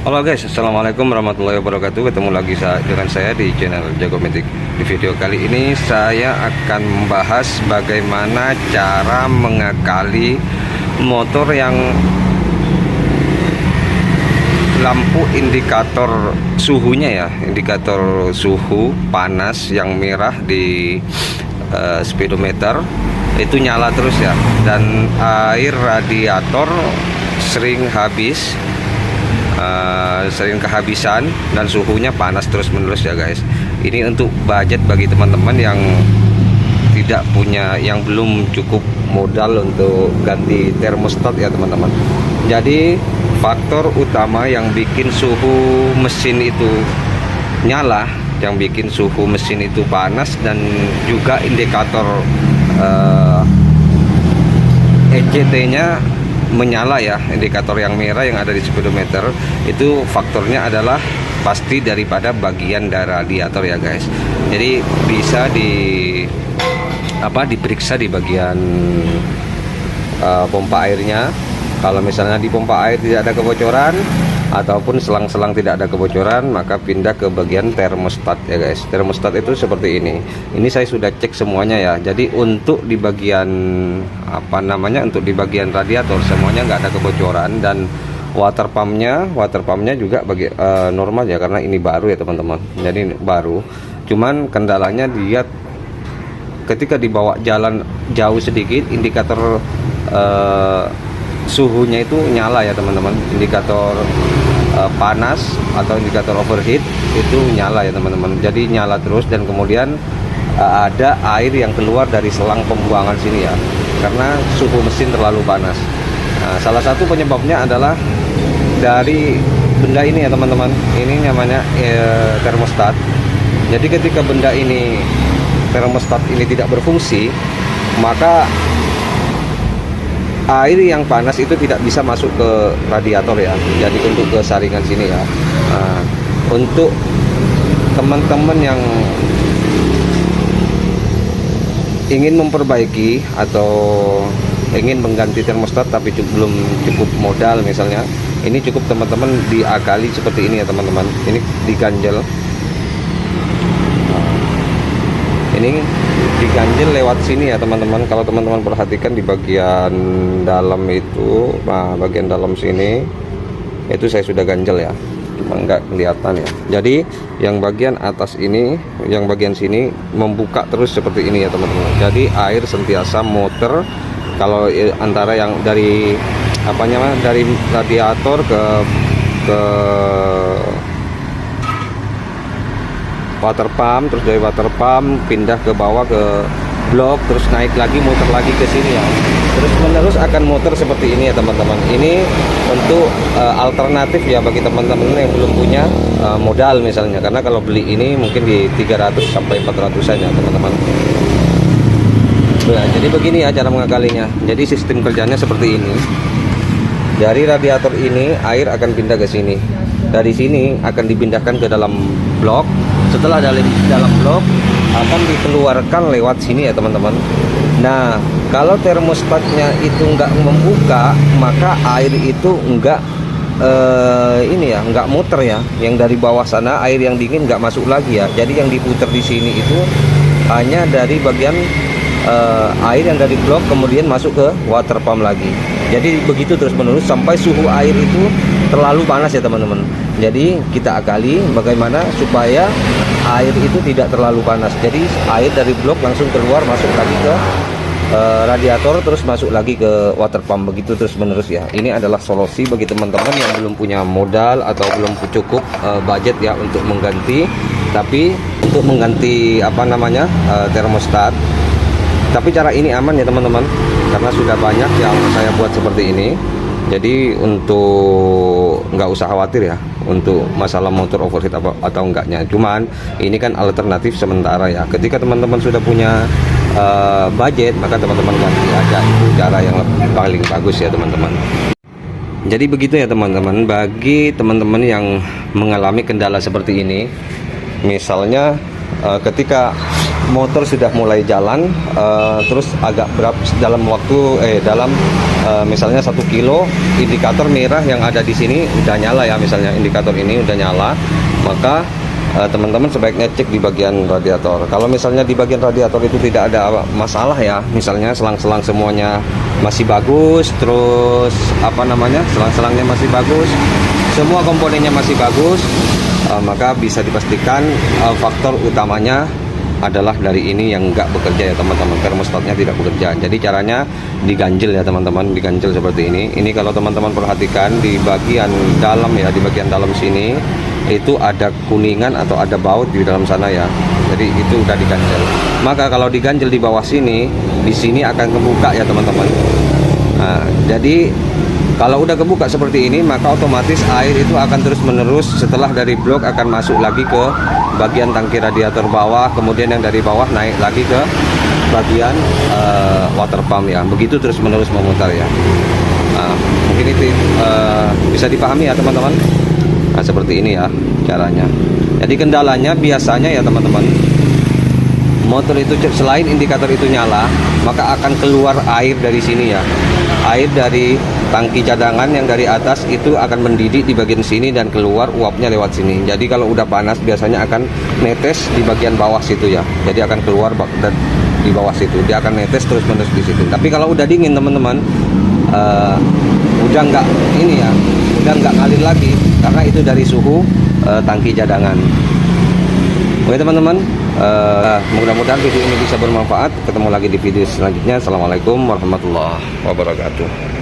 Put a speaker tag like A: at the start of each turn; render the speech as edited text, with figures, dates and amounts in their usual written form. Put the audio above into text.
A: Halo guys, assalamualaikum warahmatullahi wabarakatuh. Ketemu lagi dengan saya di channel Jagomatic. Di video kali ini saya akan membahas bagaimana cara mengakali motor yang lampu indikator suhunya ya, indikator suhu panas yang merah di speedometer itu nyala terus ya, dan air radiator sering habis, sering kehabisan, dan suhunya panas terus menerus ya guys. Ini untuk budget bagi teman-teman yang tidak punya, yang belum cukup modal untuk ganti termostat ya teman-teman. Jadi faktor utama yang bikin suhu mesin itu nyala, yang bikin suhu mesin itu panas, dan juga indikator ECT-nya menyala ya, indikator yang merah yang ada di speedometer, itu faktornya adalah pasti daripada bagian dari radiator ya guys. Jadi bisa diperiksa di bagian pompa airnya. Kalau misalnya di pompa air tidak ada kebocoran ataupun selang-selang tidak ada kebocoran, maka pindah ke bagian termostat ya guys. Termostat itu seperti ini. Ini saya sudah cek semuanya ya. Jadi untuk di bagian untuk di bagian radiator semuanya nggak ada kebocoran, dan water pumpnya juga normal ya, karena ini baru ya teman-teman. Jadi ini baru. Cuman kendalanya dia ketika dibawa jalan jauh sedikit, indikator suhunya itu nyala ya teman-teman. Indikator panas atau indikator overheat itu nyala ya teman-teman. Jadi nyala terus, dan kemudian ada air yang keluar dari selang pembuangan sini ya, karena suhu mesin terlalu panas. Nah, salah satu penyebabnya adalah dari benda ini ya teman-teman. Ini namanya termostat. Jadi ketika benda ini, termostat ini tidak berfungsi, maka air yang panas itu tidak bisa masuk ke radiator ya. Jadi untuk ke saringan sini ya. Nah, untuk teman-teman yang ingin memperbaiki atau ingin mengganti termostat tapi belum cukup modal misalnya, ini cukup teman-teman diakali seperti ini ya teman-teman. Ini diganjel. Ini diganjel lewat sini ya teman-teman. Kalau teman-teman perhatikan di bagian dalam itu, nah bagian dalam sini itu saya sudah ganjel ya, cuma nggak kelihatan ya. Jadi yang bagian atas ini, yang bagian sini membuka terus seperti ini ya teman-teman. Jadi air sentiasa muter. Kalau antara yang dari dari radiator ke water pump, terus dari water pump pindah ke bawah ke blok, terus naik lagi, muter lagi ke sini ya, terus menerus akan muter seperti ini ya teman-teman. Ini untuk alternatif ya bagi teman-teman yang belum punya modal misalnya, karena kalau beli ini mungkin di 300 sampai 400an ya teman-teman. Nah, jadi begini ya cara mengakalinya. Jadi sistem kerjanya seperti ini. Dari radiator ini air akan pindah ke sini. Dari sini akan dipindahkan ke dalam blok. Setelah dari dalam blok akan dikeluarkan lewat sini ya teman-teman. Nah, kalau termostatnya itu nggak membuka, maka air itu nggak nggak muter ya. Yang dari bawah sana air yang dingin nggak masuk lagi ya. Jadi yang diputer di sini itu hanya dari bagian air yang dari blok kemudian masuk ke water pump lagi. Jadi begitu terus menerus sampai suhu air itu terlalu panas ya teman-teman. Jadi kita akali bagaimana supaya air itu tidak terlalu panas. Jadi air dari blok langsung keluar, masuk lagi ke radiator, terus masuk lagi ke water pump, begitu terus menerus ya. Ini adalah solusi bagi teman-teman yang belum punya modal atau belum cukup budget ya untuk mengganti. Tapi untuk mengganti termostat. Tapi cara ini aman ya teman-teman, karena sudah banyak yang saya buat seperti ini. Jadi untuk nggak usah khawatir ya untuk masalah motor overheat atau enggaknya. Cuman ini kan alternatif sementara ya. Ketika teman-teman sudah punya budget, maka teman-teman ganti aja. Itu cara yang paling bagus ya teman-teman. Jadi begitu ya teman-teman. Bagi teman-teman yang mengalami kendala seperti ini, misalnya ketika motor sudah mulai jalan, terus agak berapa dalam waktu misalnya 1 kilo, indikator merah yang ada di sini udah nyala ya, misalnya indikator ini udah nyala, maka teman-teman sebaiknya cek di bagian radiator. Kalau misalnya di bagian radiator itu tidak ada masalah ya, misalnya selang-selang semuanya masih bagus, terus selang-selangnya masih bagus, semua komponennya masih bagus, maka bisa dipastikan faktor utamanya adalah dari ini yang enggak bekerja ya teman-teman, termostatnya tidak bekerja. Jadi caranya diganjel ya teman-teman, diganjel seperti ini. Ini kalau teman-teman perhatikan di bagian dalam ya, di bagian dalam sini itu ada kuningan atau ada baut di dalam sana ya. Jadi itu udah diganjel. Maka kalau diganjel di bawah sini, di sini akan kebuka ya teman-teman. Nah, jadi kalau udah kebuka seperti ini, maka otomatis air itu akan terus-menerus setelah dari blok akan masuk lagi ke bagian tangki radiator bawah, kemudian yang dari bawah naik lagi ke bagian water pump ya. Begitu terus-menerus memutar ya. Nah, mungkin itu bisa dipahami ya teman-teman. Nah, seperti ini ya caranya. Jadi kendalanya biasanya ya teman-teman, motor itu selain indikator itu nyala, maka akan keluar air dari sini ya. Air dari tangki cadangan yang dari atas itu akan mendidih di bagian sini dan keluar uapnya lewat sini. Jadi kalau udah panas biasanya akan netes di bagian bawah situ ya. Jadi akan keluar dan di bawah situ dia akan netes terus-menerus di situ. Tapi kalau udah dingin teman-teman, udah nggak ini ya, udah nggak ngalir lagi karena itu dari suhu tangki cadangan. Oke teman-teman, mudah-mudahan video ini bisa bermanfaat. Ketemu lagi di video selanjutnya. Assalamualaikum warahmatullahi wabarakatuh.